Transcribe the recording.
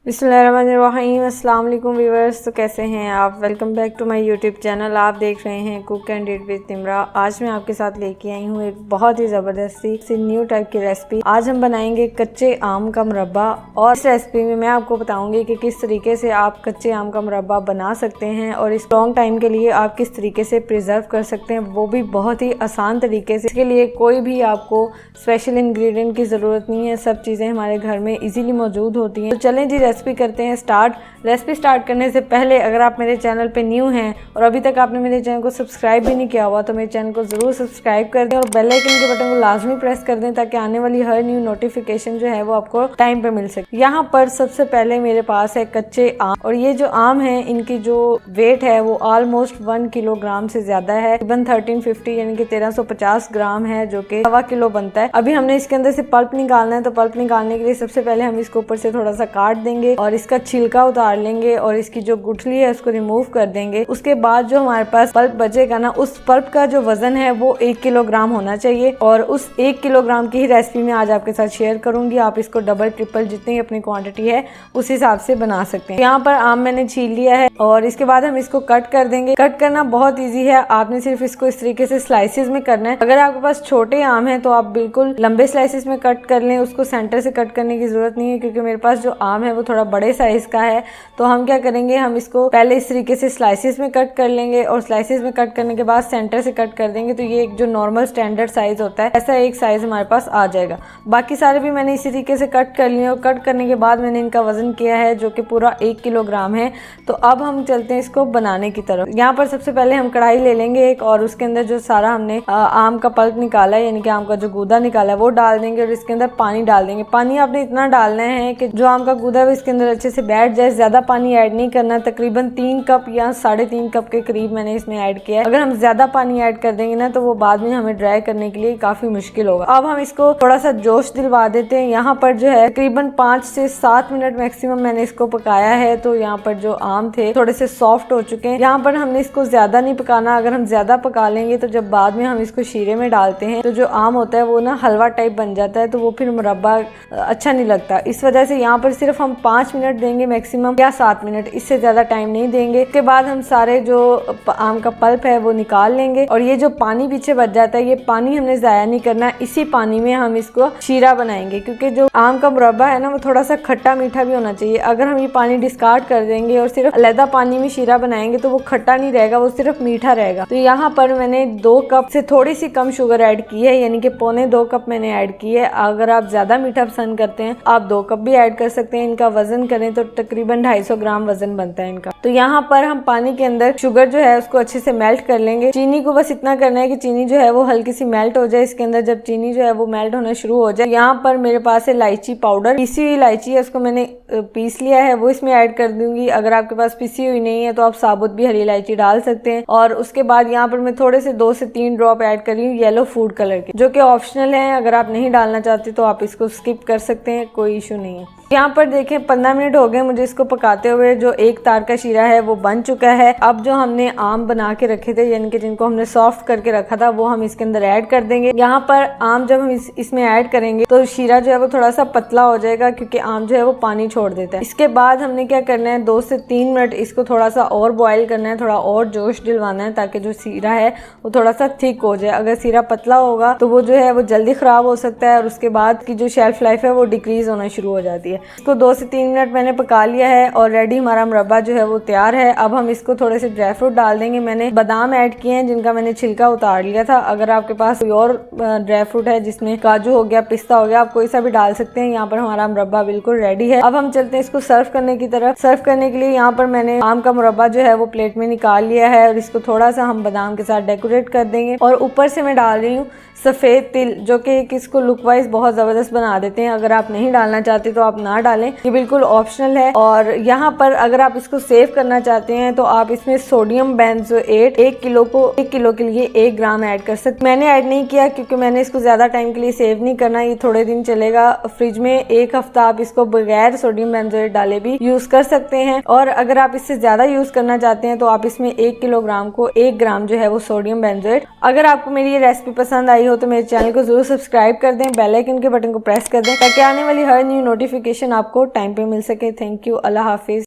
बिस्मिल्लाहिर्रहमानिर्रहीम। अस्सलाम वालेकुम व्यूअर्स, तो कैसे हैं आप। Welcome back to my YouTube channel. आप देख रहे हैं cook and eat with Timra. आज मैं आपके साथ लेके आई हूँ एक बहुत ही ज़बरदस्ती सी न्यू टाइप की रेसिपी। आज हम बनाएंगे कच्चे आम का मुरब्बा, और इस रेसिपी में मैं आपको बताऊंगी कि किस तरीके से आप कच्चे आम का मुरब्बा बना सकते हैं और इस लॉन्ग टाइम के लिए आप किस तरीके से प्रिजर्व कर सकते हैं, वो भी बहुत ही आसान तरीके से। इसके लिए कोई भी आपको स्पेशल इंग्रेडिएंट की ज़रूरत नहीं है, सब चीज़ें हमारे घर में इजीली मौजूद होती हैं। तो चलें जी, रेसिपी करते हैं स्टार्ट। रेसिपी स्टार्ट करने से पहले अगर आप मेरे चैनल पे न्यू हैं और अभी तक आपने मेरे चैनल को सब्सक्राइब भी नहीं किया हुआ, तो मेरे चैनल को ज़रूर सब्सक्राइब कर दें और बेल आइकन के बटन को लाजमी प्रेस कर दें, ताकि आने वाली हर न्यू नोटिफिकेशन जो है वो आपको टाइम पे मिल सके। यहाँ पर सबसे पहले मेरे पास है कच्चे आम, और ये जो आम है इनकी जो वेट है वो ऑलमोस्ट 1 किलोग्राम से ज्यादा है, तकरीबन 1350 यानी कि 1350 ग्राम है, जो कि 1.25 किलो बनता है। अभी हमने इसके अंदर से पल्प निकालना है, तो पल्प निकालने के लिए सबसे पहले हम इसको ऊपर से थोड़ा सा काट देंगे और इसका छिलका उतार लेंगे और इसकी जो गुठली है उसको रिमूव कर देंगे। उसके बाद जो हमारे पास पल्प बचेगा ना, उस पल्प का जो वजन है वो 1 किलोग्राम होना चाहिए, और उस 1 किलोग्राम की ही रेसिपी में आज आपके साथ शेयर करूंगी। आप इसको डबल ट्रिपल जितनी अपनी क्वांटिटी है उस हिसाब से बना सकते हैं। यहाँ पर आम मैंने छील लिया है और इसके बाद हम इसको कट कर देंगे। कट करना बहुत ईजी है, आपने सिर्फ इसको इस तरीके से स्लाइसिस में करना है। अगर आपके पास छोटे आम है तो आप बिल्कुल लंबे स्लाइसिस में कट कर लें, उसको सेंटर से कट करने की जरूरत नहीं है, क्योंकि मेरे पास जो आम है वो थोड़ा बड़े साइज का है। तो हम क्या करेंगे, हम इसको पहले इस तरीके से स्लाइसिस में कट कर लेंगे और स्लाइसिस में कट करने के बाद सेंटर से कट कर देंगे, तो ये एक जो नॉर्मल स्टैंडर्ड साइज होता है ऐसा एक साइज हमारे पास आ जाएगा। बाकी सारे भी मैंने इसी तरीके से कट कर लिए और कट करने के बाद मैंने इनका वजन किया है, जो कि पूरा 1 किलोग्राम है। तो अब हम चलते हैं इसको बनाने की तरफ। यहाँ पर सबसे पहले हम कढ़ाई ले लेंगे एक, और उसके अंदर जो सारा हमने आम का पल्प निकाला है, यानी कि आम का जो गूदा निकाला है वो डाल देंगे, और इसके अंदर पानी डाल देंगे। पानी आपने इतना डालना है कि जो आम का गूदा है वो इसके अंदर अच्छे से बैठ जाए। ज्यादा पानी ऐड नहीं करना, तकरीबन 3 कप या 3.5 कप के करीब मैंने इसमें ऐड किया है। अगर हम ज्यादा पानी ऐड कर देंगे ना, तो वो बाद में हमें ड्राई करने के लिए काफी मुश्किल होगा। अब हम इसको थोड़ा सा जोश दिलवा देते हैं। यहाँ पर जो है तकरीबन 5 से 7 मिनट मैक्सिमम मैंने इसको पकाया है। तो यहाँ पर जो आम थे थोड़े से सॉफ्ट हो चुके हैं। यहाँ पर हमने इसको ज्यादा नहीं पकाना, अगर हम ज्यादा पका लेंगे तो जब बाद में हम इसको शीरे में डालते हैं तो जो आम होता है वो ना हलवा टाइप बन जाता है, तो वो फिर मुरब्बा अच्छा नहीं लगता। इस वजह से यहाँ पर सिर्फ हम 5 मिनट देंगे मैक्सिमम, या 7 मिनट, इससे ज्यादा टाइम नहीं देंगे। उसके बाद हम सारे जो आम का पल्प है वो निकाल लेंगे, और ये जो पानी पीछे बच जाता है ये पानी हमने जाया नहीं करना। इसी पानी में हम इसको शीरा बनाएंगे, क्योंकि जो आम का मुरब्बा है ना वो थोड़ा सा खट्टा मीठा भी होना चाहिए। अगर हम ये पानी डिस्कार्ड कर देंगे और सिर्फ अलग पानी में शीरा बनाएंगे तो वो खट्टा नहीं रहेगा, वो सिर्फ मीठा रहेगा। तो यहाँ पर मैंने 2 कप से थोड़ी सी कम शुगर ऐड की है, यानी कि 1.25 कप मैंने ऐड की है। अगर आप ज्यादा मीठा पसंद करते हैं आप 2 कप भी ऐड कर सकते हैं। इनका वजन करें तो तकरीबन 250 ग्राम वजन बनता है इनका। तो यहाँ पर हम पानी के अंदर शुगर जो है उसको अच्छे से मेल्ट कर लेंगे। चीनी को बस इतना करना है कि चीनी जो है वो हल्की सी मेल्ट हो जाए इसके अंदर। जब चीनी जो है वो मेल्ट होना शुरू हो जाए, यहाँ पर मेरे पास है इलायची पाउडर, पीसी हुई इलायची है, उसको मैंने पीस लिया है, वो इसमें ऐड कर दूंगी। अगर आपके पास पीसी हुई नहीं है तो आप साबुत भी हरी इलायची डाल सकते हैं। और उसके बाद यहाँ पर मैं थोड़े से 2 से 3 ड्रॉप ऐड कर रही हूँ येलो फूड कलर के, जो कि ऑप्शनल है। अगर आप नहीं डालना चाहते तो आप इसको स्किप कर सकते हैं, कोई इशू नहीं है। यहाँ पर देखें 15 मिनट हो गए मुझे इसको पकाते हुए। जो एक तार का शीरा है वो बन चुका है। अब जो हमने आम बना के रखे थे, यानी कि जिनको हमने सॉफ्ट करके रखा था, वो हम इसके अंदर ऐड कर देंगे। यहाँ पर आम जब हम इसमें ऐड करेंगे तो शीरा जो है वो थोड़ा सा पतला हो जाएगा, क्योंकि आम जो है वो पानी छोड़ देता है। इसके बाद हमने क्या करना है, 2 से 3 मिनट इसको थोड़ा सा और बॉयल करना है, थोड़ा और जोश दिलवाना है, ताकि जो शीरा है वो थोड़ा सा थिक हो जाए। अगर शीरा पतला होगा तो वो जो है वो जल्दी खराब हो सकता है, और उसके बाद की जो शेल्फ लाइफ है वो डिक्रीज होना शुरू हो जाती है। इसको 2 से 3 मिनट मैंने पका लिया है और रेडी हमारा मुरब्बा जो है वो तैयार है। अब हम इसको थोड़े से ड्राई फ्रूट डाल देंगे। मैंने बादाम ऐड किए हैं जिनका मैंने छिलका उतार लिया था। अगर आपके पास कोई और ड्राई फ्रूट है जिसमें काजू हो गया, पिस्ता हो गया, आप कोई सा भी डाल सकते हैं। यहाँ पर हमारा मुरब्बा बिल्कुल रेडी है। अब हम चलते हैं इसको सर्व करने की तरफ। सर्व करने के लिए यहाँ पर मैंने आम का मुरब्बा जो है वो प्लेट में निकाल लिया है, और इसको थोड़ा सा हम बादाम के साथ डेकोरेट कर देंगे। और ऊपर से मैं डाल रही हूँ सफेद तिल, जो कि इसको लुक वाइज बहुत जबरदस्त बना देते हैं। अगर आप नहीं डालना चाहते तो आप ना डालें, ये बिल्कुल ऑप्शनल है। और यहाँ पर अगर आप इसको सेव करना चाहते हैं तो आप इसमें सोडियम बेंजोएट 1 किलो के लिए 1 ग्राम ऐड कर सकते। मैंने ऐड नहीं किया क्योंकि मैंने इसको ज्यादा टाइम के लिए सेव नहीं करना, ये थोड़े दिन चलेगा फ्रिज में। 1 हफ्ता आप इसको बगैर सोडियम बेंजोएट डाले भी यूज कर सकते हैं। और अगर आप इससे ज्यादा यूज करना चाहते हैं तो आप इसमें 1 किलोग्राम को 1 ग्राम जो है वो सोडियम बेंजोएट। अगर आपको मेरी ये रेसिपी पसंद आई हो तो मेरे चैनल को जरूर सब्सक्राइब कर दें, बेल आइकन के बटन को प्रेस कर दें ताकि आने वाली हर न्यू नोटिफिकेशन आपको टाइम पे मिल सके। Thank you, Allah Hafiz.